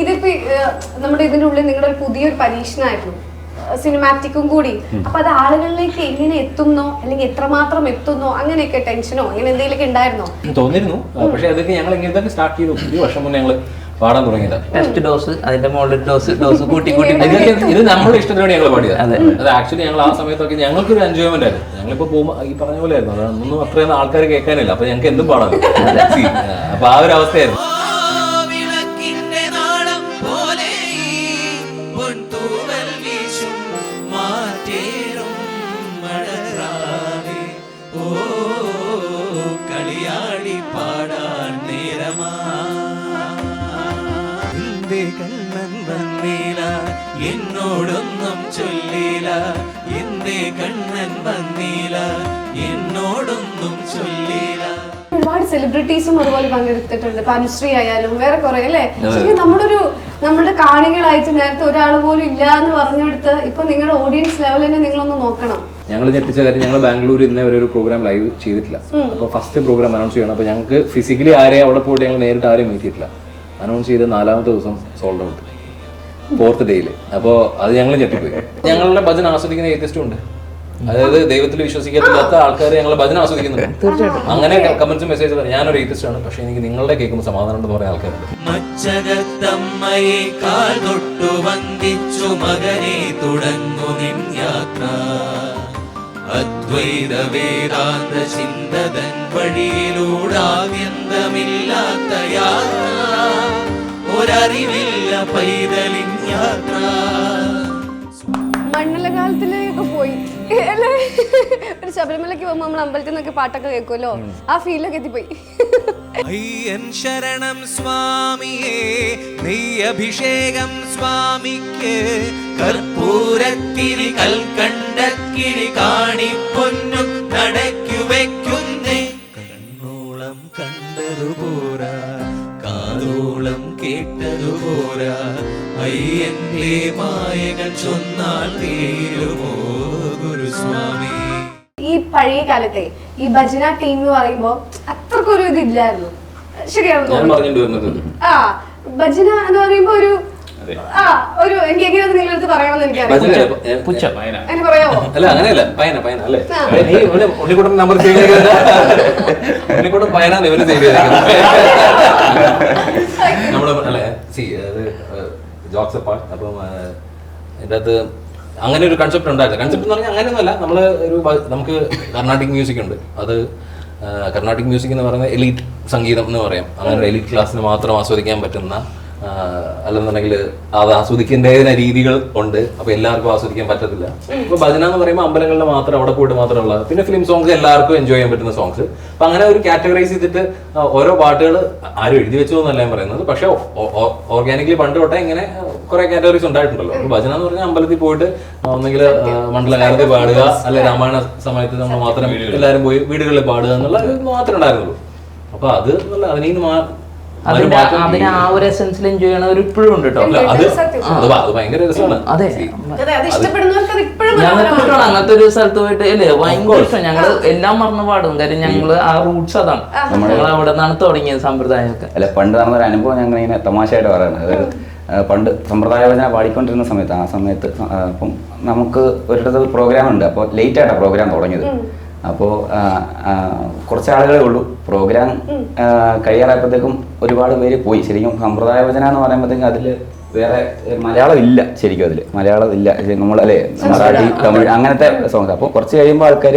ഇതിപ്പോ നമ്മുടെ ഇതിന്റെ ഉള്ളിൽ നിങ്ങളുടെ ഒരു പുതിയൊരു പരീക്ഷണമായിരുന്നു, സിനിമാറ്റിക്കും കൂടി. അപ്പൊ അത് ആളുകളിലേക്ക് എങ്ങനെ എത്തുന്നോ അല്ലെങ്കിൽ എത്രമാത്രം എത്തുന്നോ അങ്ങനെയൊക്കെ ടെൻഷനോ അങ്ങനെ എന്തെങ്കിലുമൊക്കെ ഉണ്ടായിരുന്നോ? തോന്നിയിരുന്നു. പക്ഷെ അതൊക്കെ ഞങ്ങൾ ഇങ്ങനെ സ്റ്റാർട്ട് ചെയ്തു. ഒരു വർഷം മുന്നേ ഞങ്ങൾ പാടാൻ തുടങ്ങിയത്. ടെസ്റ്റ് ഡോസ്, അതിന്റെ മുകളിൽ ഡോസ് കൂട്ടി ഇത് നമ്മുടെ ഇഷ്ടത്തിനാണ് ഞങ്ങൾ പാടിയത്. അത് ആക്ച്വലി ഞങ്ങൾ ആ സമയത്തൊക്കെ ഞങ്ങൾക്കൊരു എൻജോയ്മെന്റ് ആയിരുന്നു. ഞങ്ങളിപ്പോ പോകുമ്പോൾ ഈ പറഞ്ഞ പോലെ ആയിരുന്നു, അതൊന്നും അത്രയൊന്നും ആൾക്കാർ കേൾക്കാനില്ല. അപ്പൊ ഞങ്ങൾക്ക് എന്തും പാടാം. അപ്പൊ ആ ഒരു അവസ്ഥയായിരുന്നു. കണ്ണൻ വന്നീല എന്നോടൊന്നും ചൊല്ലില, എന്തേ കണ്ണൻ വന്നീല എന്നോടൊന്നും ചൊല്ലില. ഒരുപാട് സെലിബ്രിറ്റീസും അതുപോലെ പങ്കെടുത്തിട്ടുണ്ട്. അനുശ്രീ ആയാലും വേറെ കുറെ അല്ലേ. നമ്മുടെ കാണികളായിട്ട് നേരത്തെ ഒരാൾ പോലും ഇല്ല എന്ന് പറഞ്ഞെടുത്ത് ഇപ്പൊ നിങ്ങളുടെ ഓഡിയൻസ് ലെവൽ തന്നെ നിങ്ങളൊന്ന് നോക്കണം. ഞങ്ങൾ ഞെട്ടിച്ച കാര്യം, ഞങ്ങൾ ബാംഗ്ലൂരിൽ ഇന്നേ ഒരു പ്രോഗ്രാം ലൈവ് ചെയ്തിട്ടില്ല. അപ്പോൾ ഫസ്റ്റ് പ്രോഗ്രാം അനൗൺസ് ചെയ്യണം. അപ്പോൾ ഞങ്ങൾക്ക് ഫിസിക്കലി ആരെയും അവിടെ പോയിട്ട് ഞങ്ങൾ നേരിട്ട് ആരെയും മീറ്റ് ചെയ്തിട്ടില്ല. അനൗൺസ് ചെയ്ത് 4ാമത്തെ ദിവസം സോൾഡ് ഔട്ട്, 4th ഡേയിൽ. അപ്പോൾ അത് ഞങ്ങൾ ഞെട്ടിപ്പോയി. ഞങ്ങളുടെ ഭജന ആസ്വദിക്കുന്ന ഏത്യസ്റ്റും ഉണ്ട്. അതായത് ദൈവത്തിൽ വിശ്വസിക്കാത്ത ആൾക്കാർ ഞങ്ങളെ ഭജന ആസ്വദിക്കുന്നുണ്ട്. തീർച്ചയായിട്ടും അങ്ങനെ കമന്റ്സും മെസ്സേജ് പറഞ്ഞു, ഞാനൊരു ഏത്യസ്റ്റ് ആണ്, പക്ഷെ എനിക്ക് നിങ്ങളുടെ കേൾക്കുമ്പോൾ സമാധാനം ഉണ്ടെന്ന് പറയുന്ന ആൾക്കാരുണ്ട്. മച്ചകത്തമ്മയെ കാൽ തൊട്ടു വന്ദിച്ചു മകനെ തുടങ്ങു നിൻ യാത്ര, അദ്വൈത വേദാന്ത ചിന്തതൻ വഴിയിലൂടാദ്യന്തമില്ലാത്ത യാത്ര, ഒരറിവില്ല പൈതലിൻ യാത്ര. മണ്ഡലകാലത്തിലേക്ക് പോയി അല്ലേ? ഒരു ശബരിമലയ്ക്ക് പോകുമ്പോ നമ്മൾ അമ്പലത്തിൽ നിന്നൊക്കെ പാട്ടൊക്കെ കേൾക്കുമല്ലോ, ആ ഫീലൊക്കെ എത്തിപ്പോയി. അയ്യൻ ശരണം സ്വാമിയേ, നെയ്യഭിഷേകം സ്വാമിക്ക്, കർപ്പൂരത്തിരി കൽക്കണ്ടക്കിരി കാണിപ്പൊന്നും നടക്കു വെക്കുന്നേ. കണ്ണോളം കണ്ടതുപോരാ, കാതോളം കേട്ടതുപോരാ, അയ്യന്റെ മായകൾ ചൊന്നാൽ തീരുമോ ഗുരുസ്വാമി. ഈ പഴയ കാലത്തെ ഈ ഭജന ടീം എന്ന് പറയുമ്പോ അത്രക്കൊരു ഇതില്ലായിരുന്നു. ശരിയാണോ? ആ ഭജന എന്ന് പറയുമ്പോ ഒരു എനിക്ക് എങ്ങനെയാണ് നിങ്ങളടുത്ത് പറയണമെന്ന് എനിക്കറിയാം. പറയാമോ? അല്ല അങ്ങനെയല്ല, പയന പയന അല്ലേ? ഉണ്ണിക്കുട്ടൻ നമ്പർ ഉണ്ണിക്കുട്ടൻ പയനാന്ന് ഇവര് നമ്മള് അല്ലെ ജോക്സ് അപ്പാർട്ട്. അപ്പം ഇതിൻ്റെ അകത്ത് അങ്ങനെ ഒരു കൺസെപ്റ്റ് ഉണ്ടായിരുന്നു. കൺസെപ്റ്റ് എന്ന് പറഞ്ഞാൽ അങ്ങനെയൊന്നുമല്ല, നമുക്ക് കർണാട്ടിക് മ്യൂസിക് ഉണ്ട്. അത് കർണാട്ടിക് മ്യൂസിക് എന്ന് പറയുന്നത് എലീറ്റ് സംഗീതം എന്ന് പറയാം. അങ്ങനെ ഒരു എലീറ്റ് ക്ലാസ്സിന് മാത്രം ആസ്വദിക്കാൻ പറ്റുന്ന, അല്ലെന്നുണ്ടെങ്കിൽ അത് ആസ്വദിക്കേണ്ട രീതികൾ ഉണ്ട്. അപ്പൊ എല്ലാവർക്കും ആസ്വദിക്കാൻ പറ്റത്തില്ല. ഇപ്പൊ ഭജന എന്ന് പറയുമ്പോൾ അമ്പലങ്ങളിൽ മാത്രം, അവിടെ പോയിട്ട് മാത്രമുള്ള, പിന്നെ ഫിലിം സോങ്സ് എല്ലാവർക്കും എൻജോയ് ചെയ്യാൻ പറ്റുന്ന സോങ്സ്. അപ്പൊ അങ്ങനെ ഒരു കാറ്റഗറൈസ് ചെയ്തിട്ട് ഓരോ പാട്ടുകൾ ആരും എഴുതി വെച്ചോന്നല്ല ഞാൻ പറയുന്നത്, പക്ഷെ ഓർഗാനിക്കലി പണ്ട് തൊട്ടേ ഇങ്ങനെ കുറെ കാറ്റഗറീസ് ഉണ്ടായിട്ടുണ്ടല്ലോ. അപ്പൊ ഭജന എന്ന് പറഞ്ഞാൽ അമ്പലത്തിൽ പോയിട്ട് ഒന്നെങ്കിൽ മണ്ഡലകാലത്തിൽ പാടുക, അല്ലെ രാമായണ സമയത്ത് നമ്മൾ മാത്രം എല്ലാവരും പോയി വീടുകളിൽ പാടുക എന്നുള്ള മാത്രമേ ഉണ്ടായിരുന്നുള്ളൂ. അപ്പൊ അത് അതിനീന്ന് അതിന് ആ ഒരു എസൻസിൽ എൻജോയ് ചെയ്യണവർ ഇപ്പോഴും ഉണ്ട് കേട്ടോ. അത് ഭയങ്കര രസമാണ്. അതെ, ഞങ്ങൾക്ക് ഇഷ്ടമാണ് അങ്ങനത്തെ ഒരു സ്ഥലത്ത് പോയിട്ട് അല്ലേ, ഭയങ്കര ഇഷ്ടം. ഞങ്ങള് എല്ലാം മറന്നു പാടും. കാര്യം ഞങ്ങള് ആ റൂട്ട്സ് അതാണ്, ഞങ്ങൾ അവിടെ നിന്നാണ് തുടങ്ങിയത് സമ്പ്രദായമൊക്കെ. അല്ല, പണ്ട് നടന്നൊരു അനുഭവം ഞങ്ങൾ ഇങ്ങനെ തമാശയായിട്ട് പറയുന്നത്, അതായത് പണ്ട് സമ്പ്രദായ ഭജന പാടിക്കൊണ്ടിരുന്ന സമയത്ത്, ആ സമയത്ത് അപ്പം നമുക്ക് ഒരിടത്ത് പ്രോഗ്രാം ഉണ്ട്. അപ്പോൾ ലേറ്റ് ആയിട്ടാണ് പ്രോഗ്രാം തുടങ്ങിയത്. അപ്പോൾ കുറച്ച് ആളുകളേ ഉള്ളൂ. പ്രോഗ്രാം കഴിയാറായപ്പോഴത്തേക്കും ഒരുപാട് പേര് പോയി. ശരിക്കും സമ്പ്രദായ ഭജന എന്ന് പറയുമ്പോഴത്തേക്കും അതിൽ വേറെ മലയാളം ഇല്ല. ശരിക്കും അതിൽ മലയാളം ഇല്ല, നമ്മളല്ലേ മറാഠി, തമിഴ് അങ്ങനത്തെ സോങ്സ്. അപ്പോൾ കുറച്ച് കഴിയുമ്പോൾ ആൾക്കാർ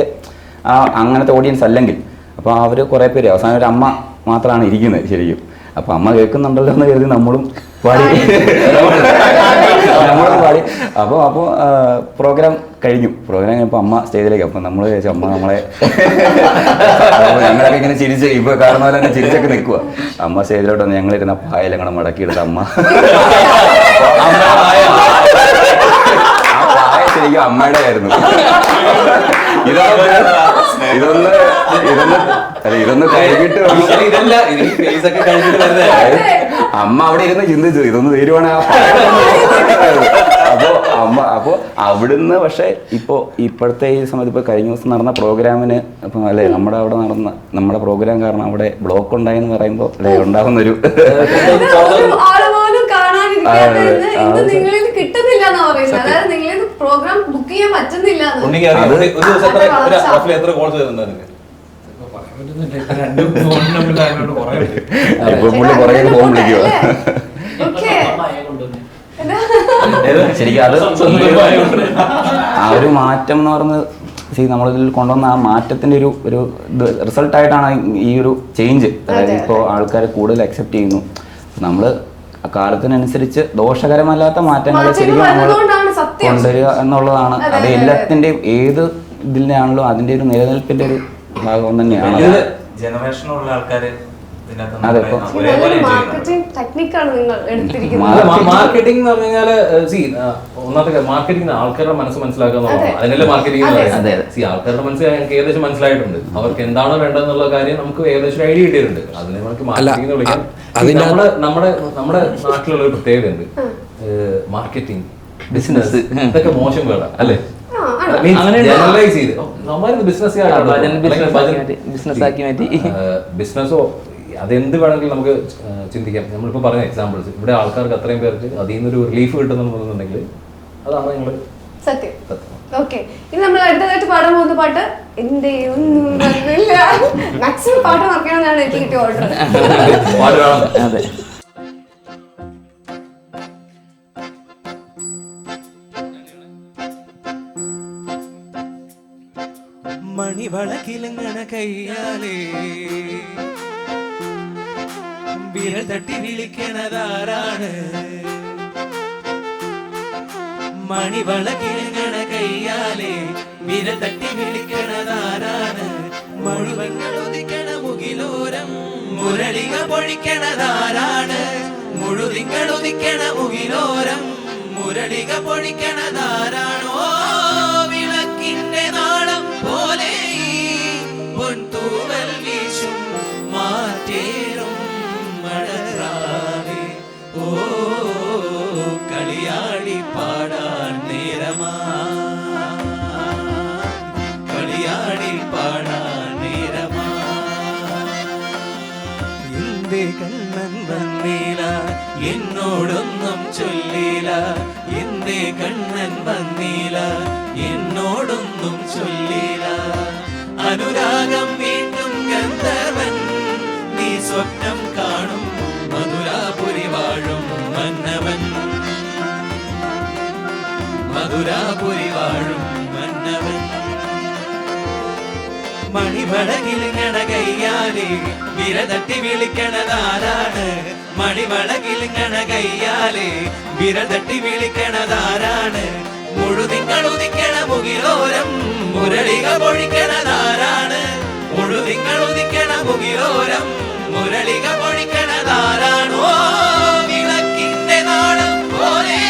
അങ്ങനത്തെ ഓഡിയൻസ് അല്ലെങ്കിൽ അപ്പോൾ അവർ കുറേ പേര്, അവസാനം ഒരു അമ്മ മാത്രമാണ് ഇരിക്കുന്നത് ശരിക്കും. അപ്പോൾ അമ്മ കേൾക്കുന്നുണ്ടല്ലോ എന്ന് കരുതി നമ്മളും പാടി. അപ്പോൾ പ്രോഗ്രാം കഴിഞ്ഞപ്പോൾ അമ്മ സ്റ്റേജിലേക്ക്. അപ്പോൾ നമ്മൾ ചോദിച്ചു, അമ്മ നമ്മളെ ഞങ്ങളൊക്കെ ഇങ്ങനെ ചിരിച്ച് ഇപ്പോൾ കാരണം പോലെ തന്നെ ചിരിച്ചൊക്കെ നിൽക്കുക. അമ്മ സ്റ്റേജിലോട്ട് വന്ന് ഞങ്ങളിരുന്ന പായലും കൂടെ മടക്കിയെടുത്ത അമ്മ ശരിക്കും അമ്മയുടെ ആയിരുന്നു. ഇതൊന്ന് കഴിഞ്ഞിട്ട് അമ്മ അവിടെ ഇരുന്ന് ചിന്തിച്ചു ഇതൊന്ന് തീരുവാണ്. അപ്പോ അവിടുന്ന് പക്ഷെ ഇപ്പോഴത്തെ ഈ സമയത്ത് ഇപ്പൊ കഴിഞ്ഞ ദിവസം നടന്ന പ്രോഗ്രാമിന് ഇപ്പം അല്ലെ നമ്മുടെ പ്രോഗ്രാം കാരണം അവിടെ ബ്ലോക്ക് ഉണ്ടായെന്ന് പറയുമ്പോ അല്ലെ ഉണ്ടാകുന്നൊരു വിളിക്കാത്തതെന്ന് ഇന്ന് നിങ്ങളിൽ കിട്ടുന്നില്ല എന്നാ പറയുന്നത്. അതായത് നിങ്ങളിൽ പ്രോഗ്രാം ബുക്ക് ചെയ്യാൻ പറ്റുന്നില്ല. ഉണ്ണിക്ക് അറിയാം, ഒരു ദിവസം എത്ര കോൾസ് വരുന്നുണ്ട്? ശരിക്കും അത് ആ ഒരു മാറ്റം എന്ന് പറയുന്നത് നമ്മളിതിൽ കൊണ്ടുവന്ന ആ മാറ്റത്തിന്റെ ഒരു റിസൾട്ടായിട്ടാണ് ഈ ഒരു ചേഞ്ച്. അതായത് ഇപ്പോൾ ആൾക്കാർ കൂടുതൽ അക്സെപ്റ്റ് ചെയ്യുന്നു. നമ്മള് കാലത്തിനനുസരിച്ച് ദോഷകരമല്ലാത്ത മാറ്റങ്ങൾ ശരിക്കും നമ്മൾ കൊണ്ടുവരിക എന്നുള്ളതാണ്. അത് എല്ലാത്തിന്റെയും ഏത് ഇതിലാണല്ലോ അതിന്റെ ഒരു നിലനിൽപ്പിന്റെ ഒരു ഭാഗം തന്നെയാണ്. ജനറേഷനുള്ള ആൾക്കാര് മാർക്കറ്റിംഗ് എന്ന് പറഞ്ഞു കഴിഞ്ഞാല് ഒന്നാമത്തെ മാർക്കറ്റിംഗ് ആൾക്കാരുടെ മനസ്സ് മനസ്സിലാക്കുക എന്നുള്ളതാണ്. അതിനല്ലേ മാർക്കറ്റിംഗ്. ആൾക്കാരുടെ മനസ്സ് ഞങ്ങൾക്ക് ഏകദേശം മനസ്സിലായിട്ടുണ്ട്. അവർക്ക് എന്താണോ വേണ്ടതെന്നുള്ള കാര്യം നമുക്ക് ഏകദേശം ഐഡിയ കിട്ടിയിട്ടുണ്ട്. അതിനെ നമുക്ക് മാർക്കറ്റിംഗ് എന്ന് വിളിക്കാം. നമ്മുടെ നാട്ടിലുള്ള ഒരു പ്രത്യേകത ഉണ്ട്. മാർക്കറ്റിംഗ്, ബിസിനസ് ഇതൊക്കെ മോശം വേണം അല്ലേ? ബിസിനസ്സോ അതെന്ത് വേണമെങ്കിലും നമുക്ക് ചിന്തിക്കാം. നമ്മളിപ്പോ പറഞ്ഞ എക്സാമ്പിൾസ് ഇവിടെ ആൾക്കാർക്ക് അത്രയും പേർക്ക് അതിൽ നിന്നൊരു റിലീഫ് കിട്ടുന്നുണ്ടെന്നുണ്ടെങ്കിൽ അതാണ് നിങ്ങൾ സത്യം. ഓക്കെ, ഇനി നമ്മൾ അടുത്തതായിട്ട് പാടാൻ പോകുന്ന പാട്ട് എന്റെ ഒന്നും മാക്സിമം പാട്ട് മറക്കണമെന്നാണ് എനിക്ക് കിട്ടിയ ഓർഡർ. അതെ, മണിവളക്കിലങ്ങണ കയ്യാലേ വിരൽ തട്ടി വിളിക്കണതാരാണ്? മണിവളക്കിലങ്ങണ കയ്യാലേ വിരൽ തട്ടി വിളിക്കണതാരാണ്? മുഴുവങ്ങൾ ഒതുക്കണ മുകിലോരം മുരളിക പൊഴിക്കണതാരാണ്? മുഴുതിങ്ങൾ ഒതുക്കണ മുകിലോരം മുരളിക പൊഴിക്കണതാരാണോ? വിളക്കിന്റെ നാളം പോലെ പൊൻതൂവൽ വീശും മാറ്റേറും മഴറാവേ. ഓ കളിയാടി പാടാൻ നേരമാ, കളിയാടി പാടാൻ നേരമാ. എന്റെ കണ്ണൻ വന്നീല എന്നോടൊന്നും ചൊല്ലില, എന്റെ കണ്ണൻ വന്നീല എന്നോടൊന്നും ചൊല്ലില. അനുരാഗം വീണ്ടും ഗന്ധർവൻ നീ സ്വപ്നം കാണും മധുരാപുരി വാഴും മന്നവൻ, മധുരാപുരി വാഴും മന്നവൻ. മണിവളകിലിങ്ങണ കയ്യാലേ വിരതട്ടി വിളിക്കണതാരാണ്? മണിവളകിലിങ്ങണ കയ്യാലേ വിരതട്ടി വിളിക്കണതാരാണ്? മുഴുതിങ്ങൾ ഉദിക്കണ മുകിലോരം മുരളിക പൊഴിക്കണതാരാണ്? മുഴുതിങ്ങൾ ഉദിക്കണ മുകിലോരം മുരളിക പൊഴിക്കണതാരാണോ? വിളക്കിന്റെ നാളം പോലെ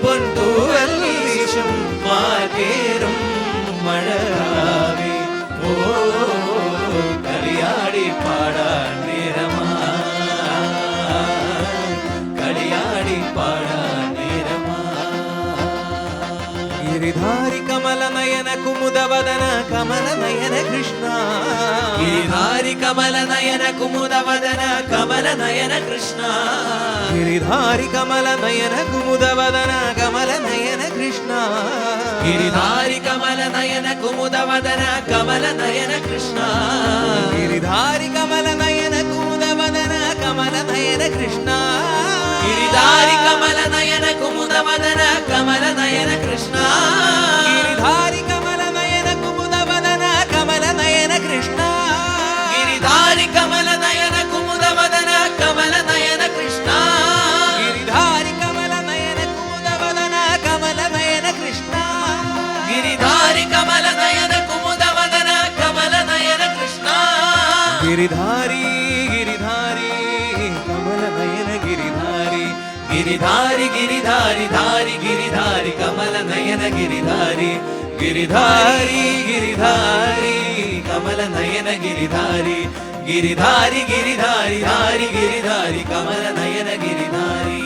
പൊൻതൂവൽ വീശും മാറ്റേറും മഴറാവേ. ഓ കളിയാടി പാടാൻ നേരമാ, കളിയാടി പാടാൻ നേരമാ. गिरिधारी कमल नयन कुमुद वदन कमल नयन कृष्ण, गिरिधारी कमल नयन कुमुद वदन कमल नयन कृष्ण, गिरिधारी कमल नयन कुमुद वदन कमल नयन कृष्ण, गिरिधारी कमल नयन कुमुद वदन कमल नयन कृष्ण, गिरिधारी कमल नयन कुमुद वदन कमल नयन कृष्ण, गिरिधारी कमल नयन कुमुद वदन कमल नयन कृष्ण, गिरिधारी कमल नयन कुमुद वदन कमल नयन कृष्ण, गिरिधारी कमल नयन कुमुद वदन कमल नयन कृष्ण, गिरिधारी कमल नयन कुमुद वदन कमल नयन कृष्ण, गिरिधारी कमल नयन कुमुद वदन कमल नयन कृष्ण, गिरिधारी गिरिधारी कमल नयन गिरिधारी, गिरिधारी गिरिधारी धारी गिरिधारी कमल नयन गिरिधारी, गिरिधारी गिरिधारी कमल नयन गिरिधारी, गिरिधारी गिरिधारी धारी गिरिधारी कमल नयन गिरिधारी.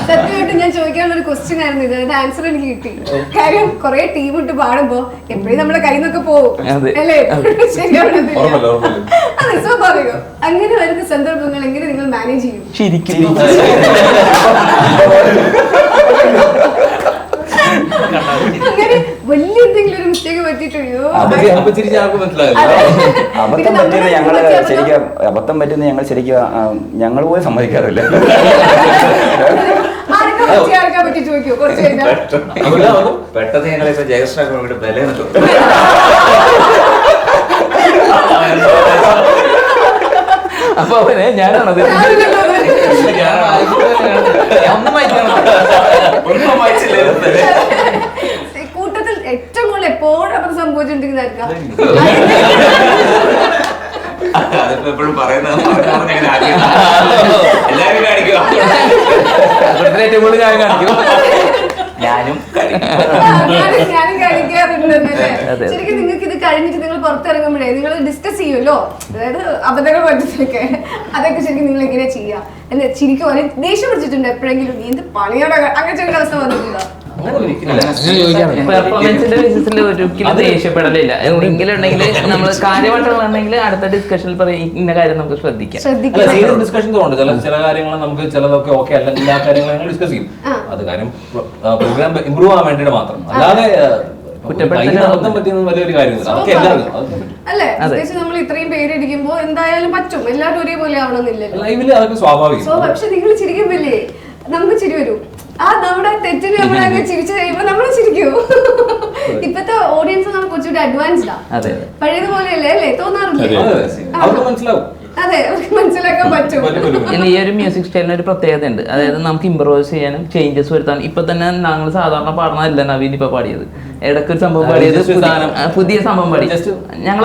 സത്യമായിട്ട് ഞാൻ ചോദിക്കാനുള്ള ഒരു ക്വസ്റ്റ്യൻ ആയിരുന്നു ഇത്. അതിന്റെ ആൻസർ എനിക്ക് കിട്ടി. കാര്യം കുറെ ടീം ഇട്ട് പാടുമ്പോ എപ്പോഴും നമ്മുടെ കയ്യിൽ നിന്നൊക്കെ പോകും അല്ലേ? ശരിയാവണമെന്നില്ല. അതെ, സ്വാഭാവികം. അങ്ങനെ വരുന്ന സന്ദർഭങ്ങൾ എങ്ങനെ നിങ്ങൾ മാനേജ് ചെയ്യും? ശരിക്കും അങ്ങനെ വലിയ എന്തെങ്കിലും ഒരു മിസ്റ്റേക്ക് പറ്റിയിട്ടോ? അബദ്ധം പറ്റുന്ന ഞങ്ങൾ ശരിക്കും ഞങ്ങൾ പോയി സമ്മതിക്കാറില്ല. ആർക്കാ പറ്റി ചോദിക്കോ കുറച്ച് കഴിഞ്ഞാൽ? പെട്ടെന്ന് ഞങ്ങളിപ്പോ ജയകൃഷ്ണ ബല അപ്പൊ അവനെ ഞാനാണത് കൂട്ടത്തിൽ ഏറ്റവും കൂടുതൽ എപ്പോഴും അവർ സംഭവിച്ചിട്ടുണ്ടെങ്കിൽ അതിപ്പോ എപ്പോഴും പറയുന്നത് എല്ലാരും കാണിക്കുക. ഏറ്റവും കൂടുതൽ ഞാൻ കാണിക്കും. ഞാനും ഞാനും കാണിക്കാറുണ്ടെന്നല്ലേ? ശരിക്കും നിങ്ങൾക്ക് ഇത് കഴിഞ്ഞിട്ട് നിങ്ങൾ പുറത്തിറങ്ങുമ്പോഴേ നിങ്ങൾ ഡിസ്കസ് ചെയ്യുമല്ലോ, അതായത് അബദ്ധങ്ങൾ പറ്റത്തൊക്കെ, അതൊക്കെ ശരിക്കും നിങ്ങൾ എങ്ങനെയാ ചെയ്യാ? എന്താ ചിരിക്കും ദേഷ്യം പിടിച്ചിട്ടുണ്ട് എപ്പോഴെങ്കിലും? നീ എന്ത് പണിയോടെ അങ്ങനെ ഒരു അവസ്ഥ വന്നിട്ടുണ്ടോ? പെർഫോമൻസിന്റെ ബേസിസിൽ ഒരിക്കലും ദേഷ്യപ്പെടലില്ല. എന്തെങ്കിലും ഉണ്ടെങ്കിൽ നമ്മൾ കാര്യമായിട്ടുണ്ടെങ്കിൽ അടുത്ത ഡിസ്കഷനിൽ പറയും ഇന്ന കാര്യം നമുക്ക് ശ്രദ്ധിക്കാം. ഡിസ്കഷൻ തോന്നുന്നുണ്ട് ചില കാര്യങ്ങൾ നമുക്ക് ചിലതൊക്കെ ഓക്കെ അല്ലെങ്കിൽ എല്ലാ കാര്യങ്ങളും ഡിസ്കസ് ചെയ്യും. അത് കാര്യം പ്രോഗ്രാം ഇമ്പ്രൂവ് ആവാൻ വേണ്ടിയിട്ട് മാത്രം, അല്ലാതെ കുറ്റപ്പെടുത്താൻ പറ്റുന്ന വലിയൊരു കാര്യമില്ല. അതൊക്കെ എല്ലാവർക്കും അല്ലേ? പ്രത്യേകിച്ച് നമ്മൾ ഇത്രയും പേരിടിക്കുമ്പോ എന്തായാലും പറ്റും, എല്ലാവരും ഒരേപോലെ ആവണമെന്നില്ലല്ലോ. ലൈവില് അതൊക്കെ സ്വാഭാവികം. പക്ഷെ നിങ്ങൾ ചിരിക്കുമ്പില്ലേ നമുക്ക് ചിരി വരും. ആ നമ്മുടെ തെറ്റിന് നമ്മൾ അങ്ങനെ ചിരിച്ചു കഴിയുമ്പോ നമ്മൾ ചിരിക്കൂ. ഇപ്പത്തെ ഓഡിയൻസ് നമുക്ക് കുറച്ചുകൂടി അഡ്വാൻസ്ഡാ, പഴയതുപോലെയല്ലേ അല്ലേ? തോന്നാറില്ലേ? അവർക്ക് മനസ്സിലാവും. അതെ, അവർക്ക് മനസ്സിലാക്കാൻ പറ്റും. ഈ ഒരു മ്യൂസിക് സ്റ്റൈലിന് ഒരു പ്രത്യേകത ഉണ്ട്. അതായത് നമുക്ക് ഇംപ്രൂവൈസ് ചെയ്യാനും ചേഞ്ചസ് വരുത്താൻ. ഇപ്പൊ തന്നെ ഞങ്ങൾ സാധാരണ പാടുന്നതല്ല നവീൻ ഇപ്പൊ പാടിയത്. ഇടയ്ക്കൊരു സംഭവം പാടിയത്, പുതിയ സംഭവം പാടി. ഞങ്ങൾ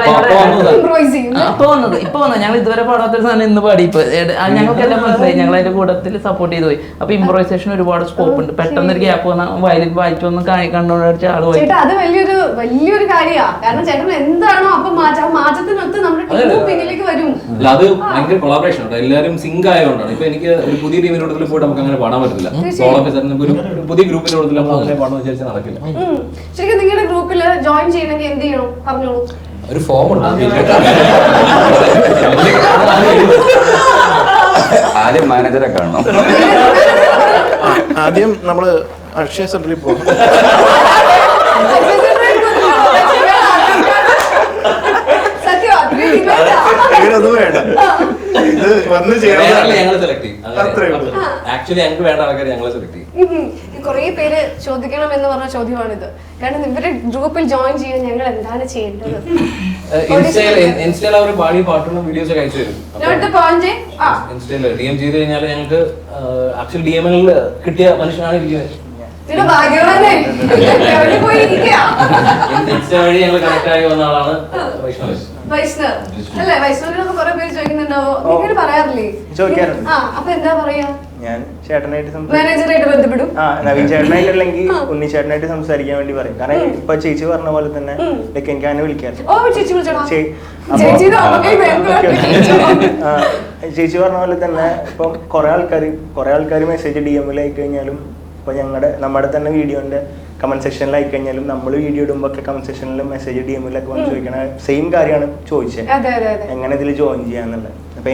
ഇപ്പൊ വന്നത് ഞങ്ങൾ ഇതുവരെ പാടാത്തൊരു സാധനം ഇന്ന് പാടി. ഇപ്പൊ ഞങ്ങൾക്കെല്ലാം മനസ്സിലായി, ഞങ്ങൾ അതിന്റെ കൂട്ടത്തിൽ സപ്പോർട്ട് ചെയ്ത് പോയി. അപ്പൊ ഇംപ്രൂവൈസേഷൻ ഒരുപാട് സ്കോപ്പ് ഉണ്ട്. പെട്ടെന്ന് ഒരു ഗ്യാപ്പ് വന്നാൽ വയലിൽ വായിച്ചു വന്ന് കണ്ടുകൊണ്ടിരിച്ച ആള് പോയി. അത് വലിയൊരു കാര്യമാണ്. കാരണം ചേട്ടൻ എന്താണോ അപ്പൊ മാറ്റത്തിനൊത്ത് നമ്മുടെ ടീം പിന്നിലേക്ക് വരും. അത് ഭയങ്കര കൊളാബറേഷൻ ഉണ്ട്, എല്ലാവരും സിങ്ക് ആയതുകൊണ്ടാണ്. ഇപ്പൊ എനിക്ക് ഒരു പുതിയ ടീമിന്റെ കൂട്ടത്തിൽ പോയിട്ട് നമുക്ക് അങ്ങനെ പാടാൻ പറ്റില്ല. ഒരു പുതിയ ഗ്രൂപ്പിന്റെ കൂട്ടത്തിൽ നമ്മൾ അങ്ങനെ പാടാൻ വിചാരിച്ചാൽ നടക്കില്ല. ശരിക്കും നിങ്ങളുടെ ഗ്രൂപ്പിൽ ജോയിൻ ചെയ്യണമെങ്കിൽ എന്ത് ചെയ്യണം പറഞ്ഞോളൂ. ഒരു ഫോം ഉണ്ട്, ആദ്യം മാനേജറെ കാണണം. ആദ്യം നമ്മള് അക്ഷയ സെന്ററിൽ പോകും. ഇതൊന്നും വേണ്ട, ഇത് വന്ന് കുറെ പേര് ചോദിക്കണം എന്ന് പറഞ്ഞ ചോദ്യമാണിത്. കാരണം ഇവരുടെ ഗ്രൂപ്പിൽ ജോയിൻ ചെയ്യാൻ ഞങ്ങൾ എന്താണ് ചെയ്യേണ്ടത്? ഇൻസ്റ്റയിൽ അവർ പാടി പാട്ടും വീഡിയോസ് ഒക്കെ അയച്ചു തരും. ഇൻസ്റ്റയിൽ DM ചെയ്ത് കഴിഞ്ഞാൽ ഞങ്ങൾക്ക് ആക്ച്വലി DMകളിൽ കിട്ടിയ മനുഷ്യനാണ് ഇരിക്കുന്നത്. ഇൻസ്റ്റ വഴി ഞങ്ങൾ കണക്ട് ആയി വന്ന ആളാണ് വൈഷ്ണവ്. അല്ലേ? വൈഷ്ണവിനൊക്കെ കുറെ പേര് ചോദിക്കുന്നുണ്ടാവോ? നിങ്ങൾ പറയാറില്ലേ? ചോദിക്കാറുണ്ട്. അപ്പൊ എന്താ പറയാ? ഞാൻ ചേട്ടനായിട്ട് മാനേജറായിട്ട് ബന്ധപ്പെടും. നവീൻ ചേട്ടനായിട്ടല്ലെങ്കിൽ ഉണ്ണി ചേട്ടനായിട്ട് സംസാരിക്കാൻ വേണ്ടി പറയും. കാരണം ഇപ്പൊ ചേച്ചി പറഞ്ഞ പോലെ തന്നെ എനിക്ക് അങ്ങനെ വിളിക്കാം. ചേച്ചി പറഞ്ഞ പോലെ തന്നെ ഇപ്പം കുറെ ആൾക്കാർ മെസ്സേജ് DM അയച്ചു കഴിഞ്ഞാലും, ഇപ്പൊ നമ്മുടെ തന്നെ വീഡിയോന്റെ കമന്റ് സെക്ഷനിൽ ആയി കഴിഞ്ഞാലും, നമ്മൾ വീഡിയോ ഇടുമ്പോ ഒക്കെ കമന്റ് സെക്ഷനിലും മെസ്സേജ് DMലൊക്കെ വന്ന് ചോദിക്കണ സെയിം കാര്യമാണ് ചോദിച്ചത്, എങ്ങനെ ഇതിൽ ജോയിൻ ചെയ്യാന്നുള്ളത്. അപ്പൊ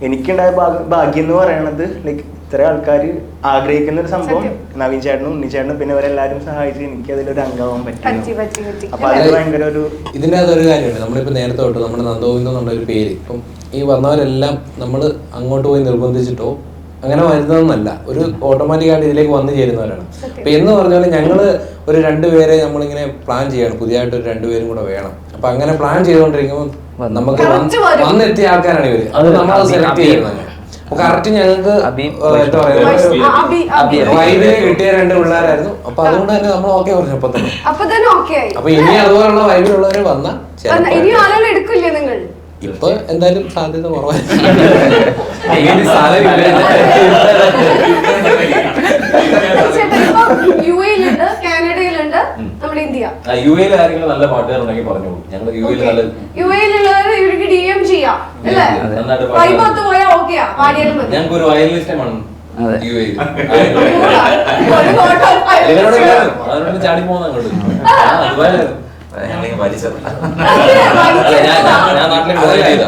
എനിക്കുണ്ടായ ഭാഗ്യം എന്ന് പറയണത് ലൈക്ക് ഇത്ര ആൾക്കാർ ആഗ്രഹിക്കുന്ന ഒരു സംഭവം നവീൻ ചേട്ടനും ഉണ്ണി ചേട്ടനും പിന്നെ ഇവരെല്ലാരും സഹായിച്ച് എനിക്ക് അതിലൊരു അംഗമാവാൻ പറ്റും. അപ്പൊ അത് ഭയങ്കര ഇതിന്റെ അതൊരു കാര്യമുണ്ട്. നമ്മളിപ്പോ നേരത്തെ തൊട്ട് നമ്മുടെ നന്ദഗോവിന്ദം എന്നുള്ള ഒരു പേര് ഇപ്പം ഈ വന്നവരെല്ലാം നമ്മൾ അങ്ങോട്ട് പോയി നിർബന്ധിച്ചിട്ടോ അങ്ങനെ വരുന്നതെന്നല്ല, ഒരു ഓട്ടോമാറ്റിക്കായിട്ട് ഇതിലേക്ക് വന്നു ചേരുന്നവരാണ്. അപ്പൊ എന്ന് പറഞ്ഞാൽ ഞങ്ങള് ഒരു 2 പേരെ നമ്മളിങ്ങനെ പ്ലാൻ ചെയ്യണം, പുതിയതായിട്ട് ഒരു 2 പേരും കൂടെ വേണം. അപ്പൊ അങ്ങനെ പ്ലാൻ ചെയ്തുകൊണ്ടിരിക്കുമ്പോൾ നമുക്ക് വന്നെത്തിയ ആൾക്കാരാണ് ഇവര്. അത് നമ്മൾ സെലക്ട് ചെയ്യുന്നത് കറക്റ്റ്. ഞങ്ങൾക്ക് എന്താ പറയുക, വൈബിന് കിട്ടിയ 2 പിള്ളേരായിരുന്നു. അപ്പൊ അതുകൊണ്ട് തന്നെ നമ്മൾ ഓക്കെ പറഞ്ഞു അപ്പൊ തന്നെ. അപ്പൊ ഇനി അതുപോലുള്ള വൈബിലുള്ളവര് വന്നാൽ ഇപ്പൊ എന്തായാലും സാധ്യത കുറവായിരിക്കും. കാനഡയിലുണ്ട്, നമ്മുടെ ഇന്ത്യ. യുഎയിൽ ആരെങ്കിലും നല്ല പാട്ടുകാരുണ്ടെങ്കിൽ പറഞ്ഞോളൂ. ഞങ്ങൾ യുഎയിൽ തന്നെ ഇവർക്ക് DM ചെയ്യാം അല്ലേ? വൈബ് ഒത്ത് പോയാ ഓക്കെയാ, പാടിയാലും മതി. ഞങ്ങൾക്ക് ഒരു വയലിനിസ്റ്റമാണ് UAE. ഒരു ഫോട്ടോ അതിനോട് ചാടി പോകുന്ന അങ്ങോട്ട് ഞങ്ങളിങ്ങനെ വലിച്ചത്. ഞാൻ നാട്ടിലേക്ക് ഡിസൈഡ് ചെയ്ത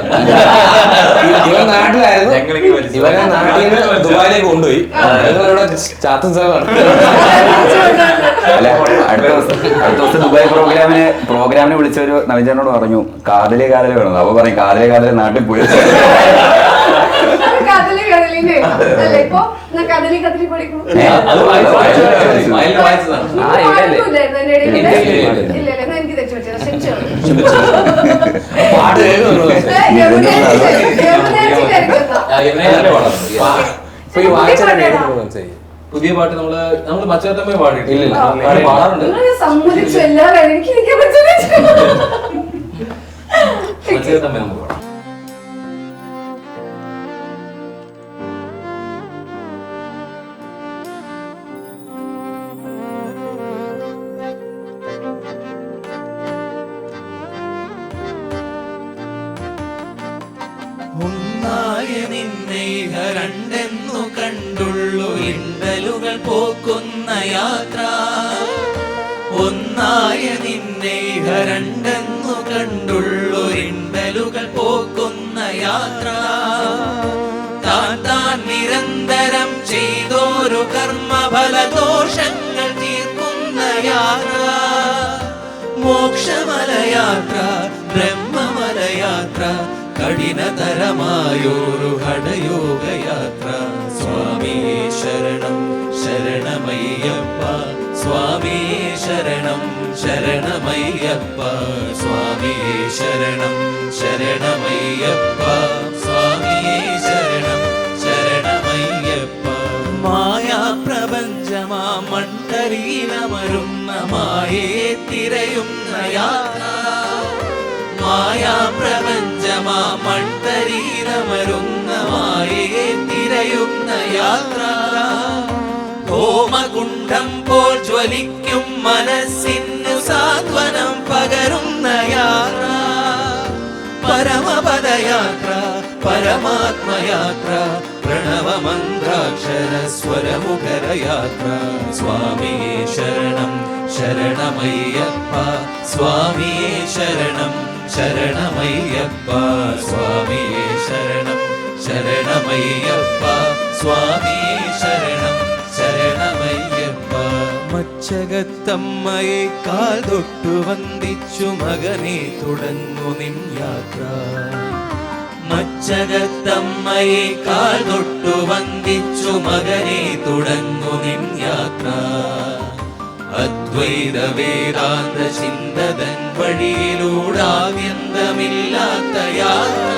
ഇവൻ നാട്ടിലായിരുന്നു, ഞങ്ങളിങ്ങനെ വലിച്ചത്. ഇവരെ നാട്ടിൽ നിന്ന് ദുബായിലേക്ക് കൊണ്ടുപോയി. ചാത്തും സാറാണ്. അല്ല, അടുത്ത ദിവസം ദുബായ് പ്രോഗ്രാമിന് വിളിച്ചൊരു നവീചേട്ടനോട് പറഞ്ഞു കാതലേ വേണം. അപ്പൊ പറഞ്ഞു കാതലേ നാട്ടിൽ പോയി. കഥലിന്റെ അല്ലേ? ഇപ്പൊ കഥലി പഠിക്കുന്നു. അത് വായിച്ചതാണ്. ഇല്ലല്ലേ, എനിക്ക് തെറ്റു പറ്റിയത്, ക്ഷമിച്ചോളൂ. പുതിയ പാട്ട് നമ്മള് മച്ചാത്തമ്മയെ പാടിയിട്ടില്ല, പാടാറുണ്ട്. സമ്മതിച്ചു എല്ലാവരും, എനിക്ക് നിൽക്കാൻ പറ്റുന്നില്ല. മച്ചാത്തമ്മ നമുക്ക് പാടാം. ഒന്നായ നിന്നെ രണ്ടെന്നു കണ്ടുള്ളു ഇണ്ടലുകൾ പോക്കുന്ന യാത്ര. ഒന്നായ നിന്നെ രണ്ടെന്നു കണ്ടുള്ളു ഇണ്ടലുകൾ പോക്കുന്ന യാത്ര. താൻ നിരന്തരം ചെയ്തോരു കർമ്മഫലദോഷങ്ങൾ തീർക്കുന്ന യാത്ര. മോക്ഷമലയാത്ര, ബ്രഹ്മമലയാത്ര, കഠിനതരമായൊരു ഹഠയോഗയാത്ര. സ്വാമി ശരണം ശരണമയ്യപ്പ, സ്വാമി ശരണം ശരണമയ്യപ്പ, സ്വാമി ശരണം ശരണമയ്യപ്പ, സ്വാമി ശരണം ശരണമയ്യപ്പ. മായാപ്രപഞ്ചമാ മണ്ഡലീലമരുന്ന മായേ തിരയുന്ന യാത്ര. മായാപ്രപഞ്ചമാ മണ്ഡലീലമരുന്ന മായേ തിരയുന്ന യാത്ര. ഹോമകുണ്ഡം പോൽ ജ്വലിക്കും മനസ്സിനു സാന്ത്വനം പകരുന്ന യാത്ര. പരമപദയാത്ര, പരമാത്മയാത്ര, പ്രണവമന്ത്രാക്ഷര സ്വരമുഖരയാത്ര. സ്വാമി ശരണം ശരണമയ്യപ്പ, സ്വാമി ശരണം ശരണമയ്യപ്പ, സ്വാമി ശരണം ശരണമയ്യപ്പ, സ്വാമി ശരണം ശരണമയ്യപ്പ. മച്ചകത്തമ്മയെ കാൽ തൊട്ടു വന്ദിച്ചു മകനെ തുടങ്ങു നിൻ യാത്ര. മച്ചകത്തമ്മയെ കാൽ തൊട്ടു വന്ദിച്ചു മകനെ തുടങ്ങു നിൻ യാത്ര. അദ്വൈത വേദാന്ത ചിന്തതൻ വഴിയിലൂടാദ്യന്തമില്ലാത്ത യാത്ര.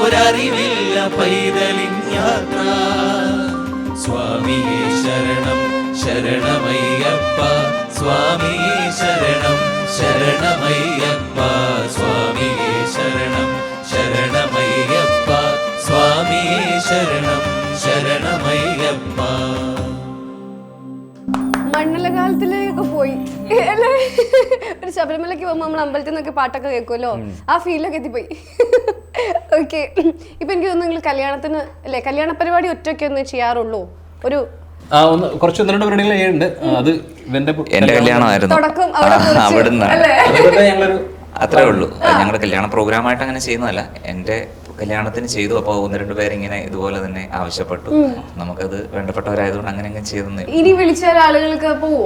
ഒരറിവില്ല പൈതലിൻ യാത്ര. സ്വാമി ശരണം ശരണമയ്യപ്പ, സ്വാമി ശരണം ശരണമയ്യപ്പ, സ്വാമി ശരണം ശരണമയ്യപ്പ, സ്വാമി ശരണം ശരണമയ്യപ്പ. മണ്ഡലകാലത്തിലേക്ക് പോയി അല്ലേ? ഒരു ശബരിമലയ്ക്ക് പോകുമ്പോൾ നമ്മൾ അമ്പലത്തിൽ നിന്നൊക്കെ പാട്ടൊക്കെ കേൾക്കുമല്ലോ, ആ ഫീലൊക്കെ എത്തിപ്പോയി. ഓക്കെ, ഇപ്പൊ എനിക്ക് തോന്നുന്നു നിങ്ങൾ കല്യാണത്തിന് അല്ലേ, കല്യാണ പരിപാടി ഒറ്റയ്ക്ക് ഒന്ന് ചെയ്യാറുള്ളൂ? ഒരു കുറച്ച് 1-2 പരിപാടികൾ ചെയ്യുന്നുണ്ട്. അത് എന്റെ കല്യാണമായിരുന്നു, തുടക്കം അവിടുന്ന് ഞങ്ങളൊരു അത്രേ ഉള്ളൂ. ഞങ്ങളുടെ കല്യാണ പ്രോഗ്രാമായിട്ട് അങ്ങനെ ചെയ്യുന്നതല്ല, എന്റെ കല്യാണത്തിന് ചെയ്തു. അപ്പോൾ 1-2 പേരിങ്ങനെ ഇതുപോലെ തന്നെ ആവശ്യപ്പെട്ടു. നമുക്കത് വേണ്ടപ്പെട്ടവരായതുകൊണ്ട് അങ്ങനെ അങ്ങനെ ചെയ്തെന്ന്. ഇനി വിളിച്ച ആളുകൾക്ക് പോവോ?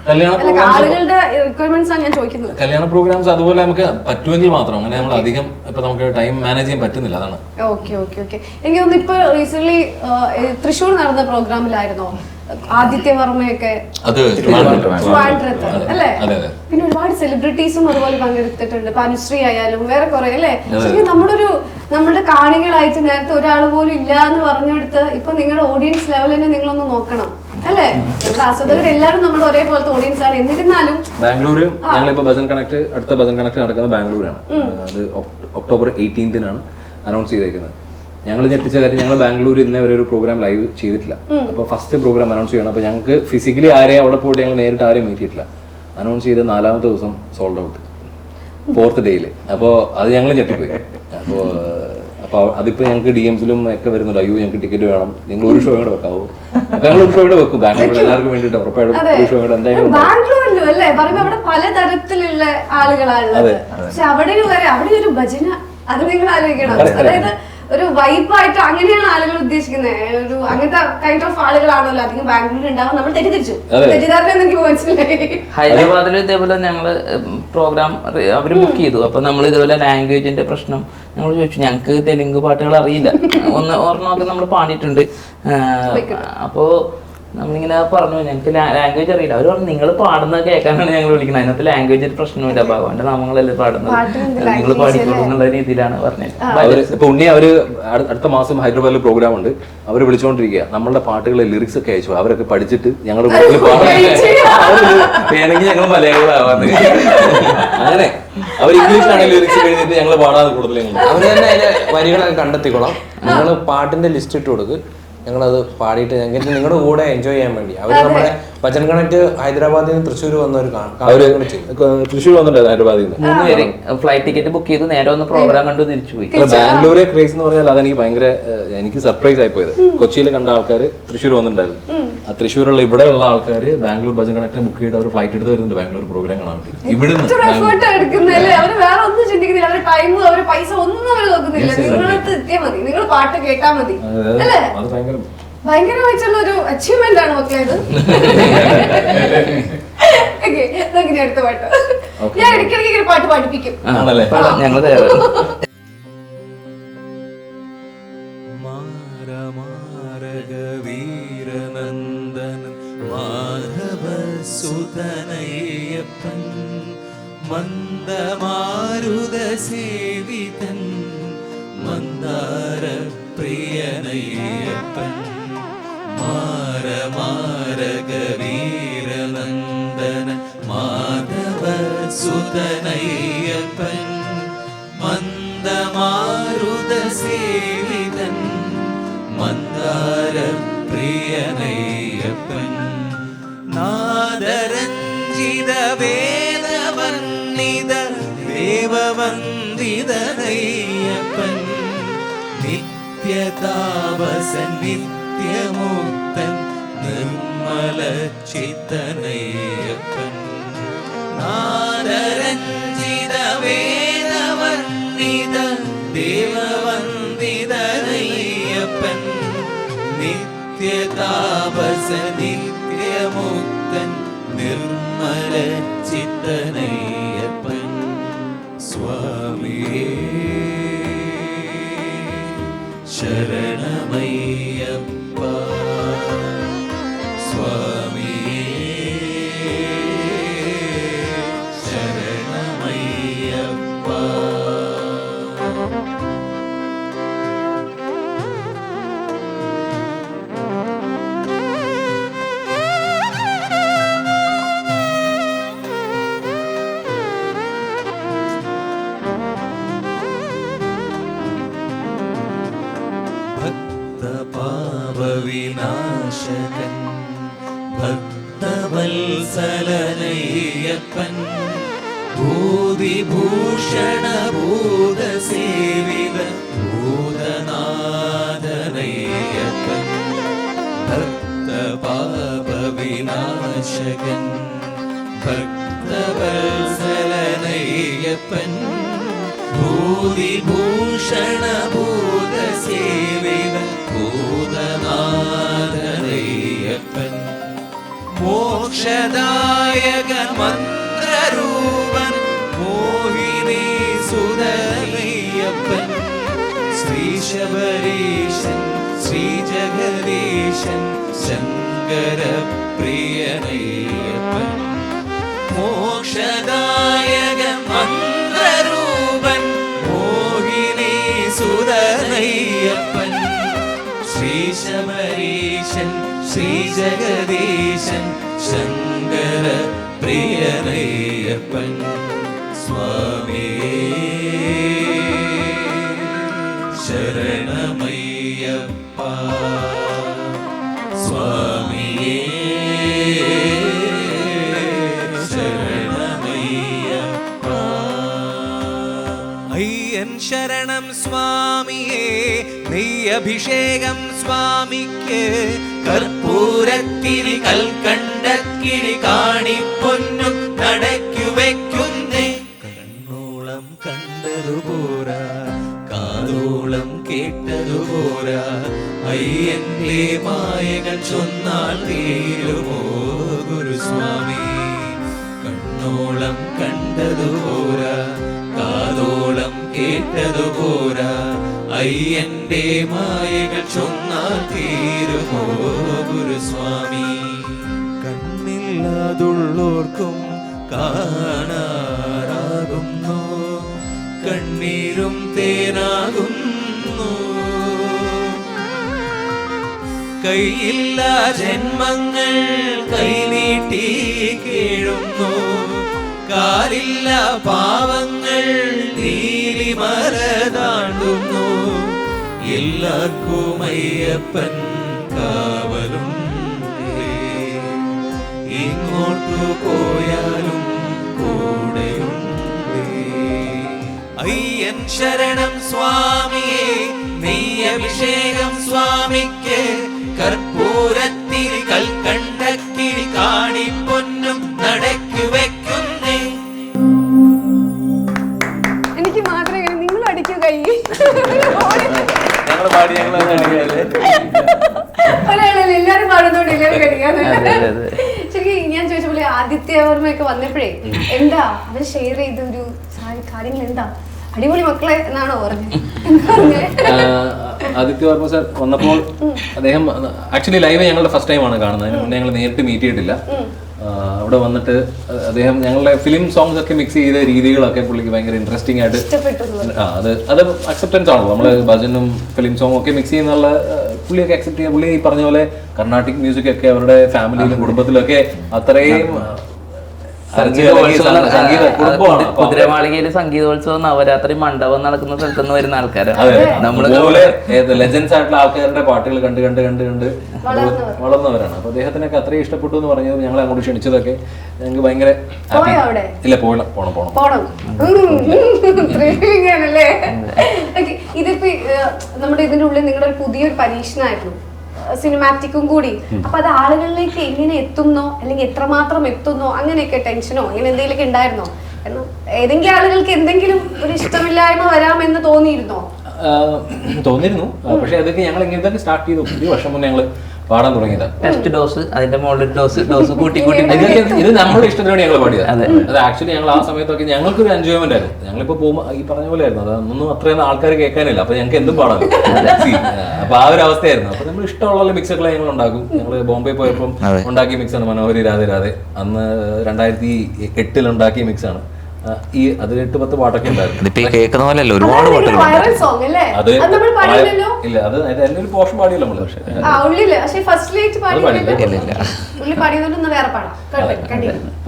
ആളുകളുടെ റിക്വയർമെന്റ്സ് ആണ് ഞാൻ ചോദിക്കുന്നത്. കല്യാണ പ്രോഗ്രാംസ് അതുപോലെ നമുക്ക് പറ്റുമെങ്കിൽ മാത്രം, അങ്ങനെ നമ്മൾ അധികം ഇപ്പൊ നമുക്ക് ടൈം മാനേജ് ചെയ്യാൻ പറ്റുന്നില്ല, അതാണ്. Okay okay okay. എനിക്ക് തോന്നുന്നു ഇപ്പൊ റീസെന്റ് തൃശ്ശൂർ നടന്ന പ്രോഗ്രാമിലായിരുന്നോ ആദിത്യവർമ്മയൊക്കെ അല്ലേ? പിന്നെ ഒരുപാട് സെലിബ്രിറ്റീസും അതുപോലെ പങ്കെടുത്തിട്ടുണ്ട്. അനുശ്രീ ആയാലും വേറെ കുറെ അല്ലേ? ശരിക്കും നമ്മുടെ കാണികളായിട്ട് നേരത്തെ ഒരാൾ പോലും ഇല്ല എന്ന് പറഞ്ഞെടുത്ത് ഇപ്പൊ നിങ്ങളുടെ ഓഡിയൻസ് ലെവൽ തന്നെ നിങ്ങളൊന്ന് നോക്കണം അല്ലേ? ആസ്വാദകർ എല്ലാവരും നമ്മുടെ ഒരേപോലത്തെ ഓഡിയൻസ് ആണ്. എന്നിരുന്നാലും ബാംഗ്ലൂര് ഞങ്ങളിപ്പോ ഭജൻ കണക്ട്, അടുത്ത ഭജൻ കണക്ട് നടക്കുന്നത് ബാംഗ്ലൂരാണ്. അത് ഒക്ടോബർ 18 അനൗൺസ് ചെയ്തേക്കുന്നത്. ഞങ്ങൾ ഞെട്ടിച്ച കാര്യം, ഞങ്ങൾ ബാംഗ്ലൂർ ഇന്നേ ഒരു പ്രോഗ്രാം ലൈവ് ചെയ്തിട്ടില്ല. അപ്പോൾ ഫസ്റ്റ് പ്രോഗ്രാം അനൗൺസ് ചെയ്യണം. അപ്പോൾ ഞങ്ങൾക്ക് ഫിസിക്കലി ആരെയും അവിടെ പോയിട്ട് ഞങ്ങൾ നേരിട്ട് ആരെയും മീറ്റ് ചെയ്തിട്ടില്ല. അനൗൺസ് ചെയ്ത് 4ാമത്തെ ദിവസം സോൾഡ് ഔട്ട്. 4th ഡേയിൽ. അപ്പോൾ അത് ഞങ്ങൾ ഞെട്ടിപ്പോയി. അപ്പോൾ അതിപ്പോ ഞങ്ങൾക്ക് DMസിലും ഒക്കെ വരുന്നുണ്ട്, അയ്യോ ഞങ്ങൾക്ക് ടിക്കറ്റ് വേണം, നിങ്ങൾ ഒരു ഷോ കൂടെ വെക്കാവോ? അപ്പൊ ഞങ്ങൾ ഒരു ഷോ കൂടെ വെക്കും ബാംഗ്ലൂരിൽ എല്ലാവർക്കും വേണ്ടിയിട്ട്. ഉറപ്പായിട്ടും ഒരു ഷോ കൂടെ എന്തായാലും ബാംഗ്ലൂരിലും അല്ലേ പറയുമ്പോ അവിടെ പലതരത്തിലുള്ള ആളുകളാണുള്ളത്. പക്ഷെ അവിടെ ഒരു ഭജന, അത് നിങ്ങൾ ആലോചിക്കണം. അതായത് ഒരു വൈബായിട്ട് അങ്ങനെയാണ് ആളുകൾ ഉദ്ദേശിക്കുന്നത്. ഒരു അങ്ങനത്തെ കൈൻഡ് ഓഫ് ആളുകളാണല്ലോ അധികം ബാംഗ്ലൂരിൽ ഉണ്ടാവും. നമ്മൾ തെറ്റിദ്ധാരണ എനിക്ക് മനസ്സിലായി. ഹൈദരാബാദിൽ ഇതേപോലെ ഞങ്ങള് പ്രോഗ്രാം അവര് ബുക്ക് ചെയ്തു. അപ്പൊ നമ്മൾ ഇതുപോലെ ലാംഗ്വേജിന്റെ പ്രശ്നം ഞങ്ങൾ ചോദിച്ചു, ഞങ്ങൾക്ക് തെലുങ്ക് പാട്ടുകൾ അറിയില്ല. ഒരെണ്ണമൊക്കെ നമ്മൾ പാടിയിട്ടുണ്ട്. അപ്പോ നമ്മളിങ്ങനെ പറഞ്ഞു ഞങ്ങൾക്ക് ലാംഗ്വേജ് അറിയില്ല. അവർ പറഞ്ഞു നിങ്ങൾ പാടുന്നത് കേൾക്കാനാണ് ഞങ്ങൾ വിളിക്കുന്നത്, അതിനകത്ത് ലാംഗ്വേജ് പ്രശ്നമില്ല, ഭഗവാന്റെ നാമങ്ങളല്ലേ പാടുന്നത്, നിങ്ങൾ പാടിക്കോളൂ എന്നുള്ള രീതിയിലാണ് പറഞ്ഞത്. ഇപ്പൊ ഉണ്ണി അവര് അടുത്ത മാസം ഹൈദരാബാദിൽ പ്രോഗ്രാം ഉണ്ട്, അവര് വിളിച്ചുകൊണ്ടിരിക്കുക. നമ്മളുടെ പാട്ടുകളെ ലിറിക്സ് ഒക്കെ അയച്ചു, അവരൊക്കെ പഠിച്ചിട്ട് ഞങ്ങൾ വേണമെങ്കിൽ ഞങ്ങൾ മലയാളികളാവാന്ന്. അങ്ങനെ അവർ ഇംഗ്ലീഷിലാണ് ലിറിക്സ് എഴുതിയിട്ട് ഞങ്ങൾ പാടാതെ കൂടുതൽ അവര് തന്നെ അതിന്റെ വരികളൊക്കെ കണ്ടെത്തിക്കോളാം. നിങ്ങൾ പാട്ടിന്റെ ലിസ്റ്റ് ഇട്ട് കൊടുക്ക്, ഞങ്ങളത് പാടിയിട്ട് ഞങ്ങൾക്ക് നിങ്ങളുടെ കൂടെ എൻജോയ് ചെയ്യാൻ വേണ്ടി. അവർ നമ്മുടെ ഭജൻ കണക്ട് ഹൈദരാബാദിൽ നിന്ന് തൃശ്ശൂർ വന്നൊരു തൃശ്ശൂർ വന്നിട്ടുണ്ട് ഹൈദരാബാദിൽ നിന്ന് 3 പേര് ഫ്ലൈറ്റ് ടിക്കറ്റ് ബുക്ക് ചെയ്ത് നേരെ ഒന്ന് പ്രോഗ്രാം കണ്ടു തിരിച്ചു പോയി. ബാംഗ്ലൂരെ ക്രേസ് എന്ന് പറഞ്ഞാൽ അതെനിക്ക് ഭയങ്കര എനിക്ക് സർപ്രൈസ് ആയി പോയത്. കൊച്ചിയിൽ കണ്ട ആൾക്കാർ തൃശ്ശൂർ വന്നിട്ടുണ്ടായിരുന്നു. ആ തൃശ്ശൂരുള്ള ഇവിടെയുള്ള ആൾക്കാർ ബാംഗ്ലൂർ ഭജൻ കണക്ട് ബുക്ക് ചെയ്ത് അവർ ഫ്ലൈറ്റ് എടുത്ത് വരുന്നുണ്ട് ബാംഗ്ലൂർ പ്രോഗ്രാം കാണാൻ വേണ്ടി. ഇവിടുന്ന് അവര് വേറെ ഒന്നും ചിന്തിക്കുന്നില്ല, അവരുടെ ടൈമും അവരുടെ പൈസ ഒന്നും അവർ നോക്കുന്നില്ല. നിങ്ങളടുത്ത് എത്തിയാൽ മതി, നിങ്ങൾ പാട്ട് കേട്ടാൽ മതി അല്ലേ? അത് ഭയങ്കരമായിട്ടുള്ള ഒരു അച്ചീവ്മെന്റ് ആണ് മക്കളെ ഇത്. അടുത്ത പാട്ട് ഞാൻ ഇടയ്ക്കിടയ്ക്ക് പാട്ട് പഠിപ്പിക്കും. ഞങ്ങൾ വീരനന്ദനൻ മാധവസുതനയ്യപ്പൻ മന്ദമാരുത സേവിതൻ മന്ദാര പ്രിയനയ്യപ്പൻ മാരമാരക വീരനന്ദനൻ മാധവസുതനയ്യപ്പൻ മന്ദമാരുത സേവിതൻ മന്ദാര പ്രിയനയ്യപ്പൻ നാദരഞ്ജിത വേദവർണ്ണിത ദേവവന്ദിതനയ്യപ്പൻ നിത്യതാപസൻ നിത്യമുക്തൻ നിർമ്മല ചിത്തനയ്യപ്പൻ നാദരഞ്ജിത വേദവർണ്ണിത ദേവവന്ദിതനയ്യപ്പൻ നിത്യതാപസ നിത്യമുക്തൻ നിർമ്മല ചിത്തനയ്യപ്പൻ സ്വാമിയേ ശരണമയ്യപ്പ സ്വാമിയേ ശരണമയ്യപ്പ ഭക്തപാപവിനാശകൻ ഭക്തവത്സലനയ്യപ്പൻ ഭൂതിഭൂഷണ ഭൂതസേവിത ഭൂതനാഥനയ്യപ്പൻ ഭക്തപാപവിനാശകൻ ഭക്തവത്സലനയ്യപ്പൻ ഭൂതിഭൂഷണ ഭൂതസേവിത ഭൂതനാഥനയ്യപ്പൻ മോക്ഷദായകൻ മന്ത്രരൂപൻ മോഹിനി സുതനയ്യപ്പൻ ശ്രീശബരീശൻ ശ്രീജഗദീശൻ ശങ്കര പ്രിയനയ്യപ്പൻ മോക്ഷദായകൻ മന്ത്രരൂപൻ മോഹിനി സുതനയ്യപ്പൻ ശ്രീശബരീശൻ ശ്രീജഗദീശൻ ശങ്കര പ്രിയനയ്യപ്പൻ സ്വാമിയേ ശരണമയ്യപ്പ സ്വാമിയേ ശരണമയ്യപ്പ അയ്യൻ ശരണം സ്വാമിയേ നെയ്യഭിഷേകം സ്വാമിക്ക് കർപ്പൂരത്തിരി കൽക്കണ്ടക്കിരി കാണിപ്പൊന്നും നടക്കു വെക്കുന്നേ കണ്ണോളം കണ്ടതുപോരാ കാതോളം കേട്ടതുപോരാ അയ്യന്റെ മായകൾ ചൊന്നാൽ തീരുമോ ഗുരുസ്വാമി കണ്ണോളം കണ്ടതുപോരാ കാതോളം കേട്ടതുപോരാ അയ്യന്റെ മായകൾ ചൊന്നാൽ തീരുമോ ഗുരുസ്വാമി കണ്ണില്ലാതുള്ളോർക്കും കാണാറാകുന്നു കണ്ണീരും തേനാകുന്നു കൈയില്ല ജന്മങ്ങൾ കൈനീട്ടി കീഴുന്നു കാലില്ല പാവങ്ങൾ നീലിമരതാണ്ടുന്നു എല്ലാവർക്കും അയ്യപ്പൻ കാവലുണ്ട് ഇങ്ങോട്ടു പോയാലും കൂടെയുണ്ട് അയ്യൻ ശരണം സ്വാമിയേ നെയ്യഭിഷേകം സ്വാമിക്ക് കർപ്പൂരത്തിരി കൽക്കണ്ടക്കിരി കാണിപ്പൊന്നും നടക്കു വെക്കുന്നേ. എനിക്ക് മാത്രമേ നിങ്ങൾ അടിക്കൂ കൈ എല്ലാരും പാടുന്നോണ്ട് എല്ലാവരും കഴിക്കാൻ. ശരിക്കും ഞാൻ ചോദിച്ച പോലെ ആദിത്യവർമ്മയൊക്കെ വന്നപ്പോഴേ എന്താ അവർ ഷെയർ ചെയ്ത ഒരു കാര്യങ്ങൾ എന്താ അടിപൊളി മക്കളെ എന്നാണോ പറഞ്ഞത്? ആദിത്യ വർമ്മ സാർ വന്നപ്പോൾ അദ്ദേഹം ആക്ച്വലി ലൈവ് ഞങ്ങളുടെ ഫസ്റ്റ് ടൈം ആണ് കാണുന്നത്. അതിന് മുന്നേ ഞങ്ങൾ നേരിട്ട് മീറ്റ് ചെയ്തിട്ടില്ല. അവിടെ വന്നിട്ട് അദ്ദേഹം ഞങ്ങളുടെ ഫിലിം സോങ്സ് ഒക്കെ മിക്സ് ചെയ്ത രീതികളൊക്കെ പുള്ളിക്ക് ഭയങ്കര ഇൻട്രസ്റ്റിംഗ് ആയിട്ട് അത് അക്സെപ്റ്റൻസ് ആണല്ലോ. നമ്മള് ഭജനും ഫിലിം സോങ്ങും ഒക്കെ മിക്സ് ചെയ്യുന്നുള്ള പുള്ളിയൊക്കെ അക്സെപ്റ്റ് ചെയ്യുക. പുള്ളി ഈ പറഞ്ഞ പോലെ കർണാട്ടിക് മ്യൂസിക് ഒക്കെ അവരുടെ ഫാമിലിയിലും കുടുംബത്തിലൊക്കെ അത്രയും കുതിരമാളികയില് സംഗീതോത്സവം നവരാത്രി മണ്ഡപം നടക്കുന്ന സ്ഥലത്തുനിന്ന് വരുന്ന ആൾക്കാരാണ് നമ്മള്. ലെജൻസ് ആയിട്ടുള്ള ആൾക്കാരുടെ പാട്ടുകൾ കണ്ട് കണ്ട് കണ്ട് കണ്ട് വളർന്നവരാണ്. അപ്പൊ അദ്ദേഹത്തിനൊക്കെ അത്രയും ഇഷ്ടപ്പെട്ടു എന്ന് പറഞ്ഞത് ഞങ്ങളെ അങ്ങോട്ട് ക്ഷണിച്ചതൊക്കെ ഞങ്ങൾക്ക് ഭയങ്കര ഇല്ല പോണം ഇതിപ്പോ നമ്മുടെ ഇതിന്റെ ഉള്ളിൽ നിങ്ങളുടെ ഒരു പുതിയൊരു പരീക്ഷണമായിരുന്നു, സിനിമാറ്റിക്കും കൂടി. അപ്പൊ അത് ആളുകളിലേക്ക് എങ്ങനെ എത്തുന്നോ അല്ലെങ്കിൽ എത്രമാത്രം എത്തുന്നോ അങ്ങനെയൊക്കെ ടെൻഷനോ അങ്ങനെ എന്തെങ്കിലുമൊക്കെ ഉണ്ടായിരുന്നോ? കാരണം ഏതെങ്കിലും ആളുകൾക്ക് എന്തെങ്കിലും ഒരു ഇഷ്ടമില്ലായ്മ വരാമെന്ന് തോന്നിയിരുന്നോ? തോന്നിയിരുന്നു. പക്ഷെ അതൊക്കെ ഞങ്ങൾ ഇങ്ങനെ സ്റ്റാർട്ട് ചെയ്തു. ഒരു വർഷം മുന്നേ ഞങ്ങള് പാടാൻ തുടങ്ങിയതാ. ടെസ്റ്റ് ഡോസ്, അതിന്റെ മുകളിൽ ഡോസ് കൂട്ടി ഇത് നമ്മുടെ ഇഷ്ടത്തിനാണ് ഞങ്ങൾ പാടിയത്. അത് ആക്ച്വലി ഞങ്ങൾ ആ സമയത്തൊക്കെ ഞങ്ങൾക്കൊരു എൻജോയ്മെന്റ് ആയിരുന്നു. ഞങ്ങളിപ്പോ പോകുമ്പോൾ ഈ പറഞ്ഞ പോലെ ആയിരുന്നു. അതൊന്നും അത്രയും ആൾക്കാർ കേൾക്കാനില്ല. അപ്പൊ ഞങ്ങൾക്ക് എന്തും പാടാം. അപ്പൊ ആ ഒരു അവസ്ഥയായിരുന്നു. അപ്പൊ നമ്മൾ ഇഷ്ടമുള്ള മിക്സൊക്കെ ഞങ്ങൾ ഉണ്ടാക്കും. ഞങ്ങള് ബോംബെ പോയപ്പോൾ ഉണ്ടാക്കിയ മിക്സ് ആണ് മനോഹരി രാധേ രാധേ. അന്ന് 2008 ഉണ്ടാക്കിയ മിക്സ് ആണ്. ഈ അത് 8-10 പാട്ടൊക്കെ ഉണ്ടായിരുന്നു. കേൾക്കുന്ന പോലെയല്ല, ഒരുപാട് പാട്ടുകൾ അത് ഇല്ല, അത് അതിന്റെ ഒരു പോർഷൻ പാടിയല്ലോ നമ്മള്. പക്ഷെ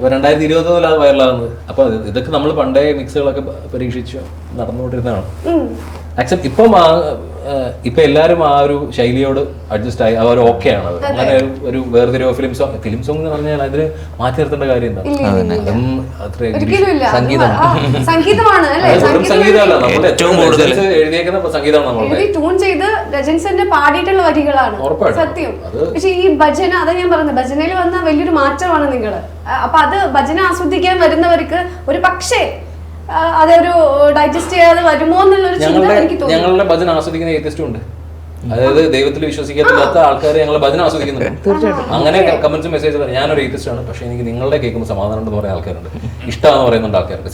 2020 അത് വൈറലാകുന്നത്. അപ്പൊ ഇതൊക്കെ നമ്മൾ പണ്ടേ മിക്സുകളൊക്കെ പരീക്ഷിച്ചു നടന്നുകൊണ്ടിരുന്നതാണ്. ആക്സെപ്റ്റ് ഇപ്പൊ എല്ലാരും ആ ഒരു ശൈലിയോട് അഡ്ജസ്റ്റ് ആയി അവർ ഓക്കെ ആണ്. അങ്ങനെ ഒരു വേർതിരിവ് ഫിലിം സോങ് എന്ന് പറഞ്ഞാൽ അതിന് മാറ്റി നിർത്തേണ്ട കാര്യം എന്താ? സംഗീതമാണ് എഴുതിയേക്കുന്ന സംഗീതമാണ് പാടിയിട്ടുള്ള വരികളാണ് സത്യം. പക്ഷെ ഈ ഭജന, അതാ ഞാൻ പറഞ്ഞത്, ഭജനയിൽ വന്ന വലിയൊരു മാറ്റമാണ് നിങ്ങള്. അപ്പൊ അത് ഭജന ആസ്വദിക്കാൻ വരുന്നവർക്ക് ഒരു പക്ഷേ അതൊരു ഡൈജസ്റ്റ് ചെയ്യാതെ വരുമോ എന്നുള്ളൊരു ചിന്ത എനിക്ക് തോന്നുന്നു. ഞങ്ങളുടെ ഭജന ആസ്വദിക്കുന്ന ഏത്യസ്റ്റും ഉണ്ട്. അതായത് ദൈവത്തിൽ വിശ്വസിക്കാത്ത ആൾക്കാർ ഞങ്ങൾ ഭജന ആസ്വദിക്കുന്നുണ്ട്. അങ്ങനെ കമന്റ്സ് മെസ്സേജ് ഞാനൊരു ഏത്യസ്റ്റ് ആണ്, പക്ഷെ എനിക്ക് നിങ്ങളുടെ കേൾക്കുമ്പോൾ സമാധാനം ഉണ്ടെന്ന് പറയുന്ന ആൾക്കാരുണ്ട്, ഇഷ്ടമാണെന്ന് പറയുന്നുണ്ട് ആൾക്കാരുണ്ട്.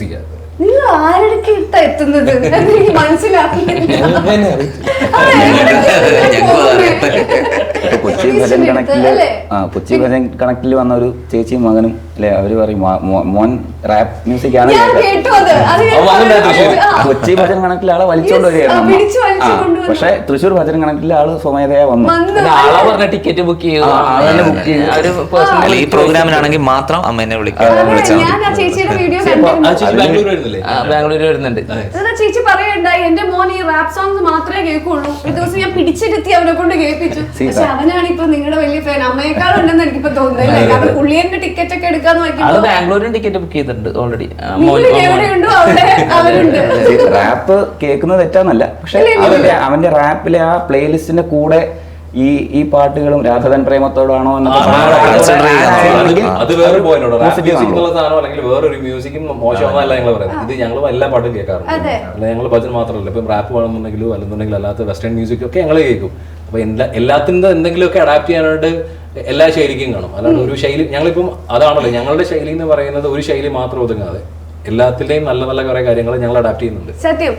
നിങ്ങൾ ആരുടെ ഇട്ട എത്തുന്നത് എനിക്ക് മനസ്സിലാക്കുന്നില്ല. കൊച്ചി ഭജൻ കണക്കിൽ വന്ന ഒരു ചേച്ചിയും മകനും അല്ലെ, അവര് പറയും മോൻ റാപ്പ് മ്യൂസിക് ആണ്. കൊച്ചി ഭജൻ കണക്കിൽ ആളെ വലിച്ചോണ്ട് വരികയായിരുന്നു. പക്ഷെ തൃശ്ശൂർ ഭജൻ കണക്കിൽ ആള് സ്വമേധയാ വന്നു. ടിക്കറ്റ് ബുക്ക് ചെയ്തു. ഈ പ്രോഗ്രാമിനാണെങ്കിൽ മാത്രം അമ്മേനെ വിളിക്കാം. ബാംഗ്ലൂർ വരുന്നുണ്ട്. ചേച്ചി പറയണ്ടായി, എന്റെ മോൻ ഈ റാപ്പ് സോങ്സ് മാത്രമേ കേൾക്കുള്ളൂ. ഒരു ദിവസം ഞാൻ പിടിച്ചിരുത്തി അവനെ കൊണ്ട് കേൾപ്പിച്ചു. പക്ഷെ അവനാണ് ഇപ്പൊ നിങ്ങളുടെ വലിയ ഫാൻ. അമ്മയെക്കാളും ഉണ്ടെന്ന് എനിക്കിപ്പോ തോന്നുന്നില്ല. കാരണം പുള്ളിയുടെ ടിക്കറ്റ് ഒക്കെ എടുക്കാന്ന് ബാംഗ്ലൂരിന് ടിക്കറ്റ് ബുക്ക് ചെയ്തിട്ടുണ്ട് ഓൾറെഡി. എവിടെയുണ്ടോ അവിടെ കേൾക്കാറുണ്ട്. റാപ്പ് കേൾക്കുന്നത് തെറ്റാന്നല്ല, പക്ഷെ അവന്റെ റാപ്പിലെ ആ പ്ലേലിസ്റ്റിന്റെ കൂടെ ഈ പാട്ടുകളും രാധവൻ പ്രേമത്തോടാണോ അത് വേറെ പോയിന്റോ മ്യൂസിക് എന്നുള്ള സാധനം അല്ലെങ്കിൽ വേറൊരു മ്യൂസിക്കും മോശമാണെന്നല്ല ഞങ്ങൾ പറയുന്നത്. ഇത് ഞങ്ങൾ എല്ലാ പാട്ടും കേൾക്കാറുണ്ട്. അല്ല ഞങ്ങൾ ഭജൻ മാത്രമല്ല, ഇപ്പം റാപ്പ് വേണമെന്നുണ്ടെങ്കിലും അല്ലെന്നുണ്ടെങ്കിലും അല്ലാത്ത വെസ്റ്റേൺ മ്യൂസിക് ഒക്കെ ഞങ്ങൾ കേൾക്കും. അപ്പൊ എല്ലാത്തിൻ്റെ എന്തെങ്കിലുമൊക്കെ അഡാപ്റ്റ് ചെയ്യാനായിട്ട് എല്ലാ ശൈലിക്കും കാണും. അല്ലാണ്ട് ഒരു ശൈലി ഞങ്ങളിപ്പം അതാണല്ലോ ഞങ്ങളുടെ ശൈലി എന്ന് പറയുന്നത്, ഒരു ശൈലി മാത്രം ഒതുങ്ങാതെ എല്ലാത്തിന്റെയും നല്ല നല്ല കുറെ കാര്യങ്ങൾ ഞങ്ങൾ അഡാപ്റ്റ് ചെയ്യുന്നുണ്ട്. സത്യം.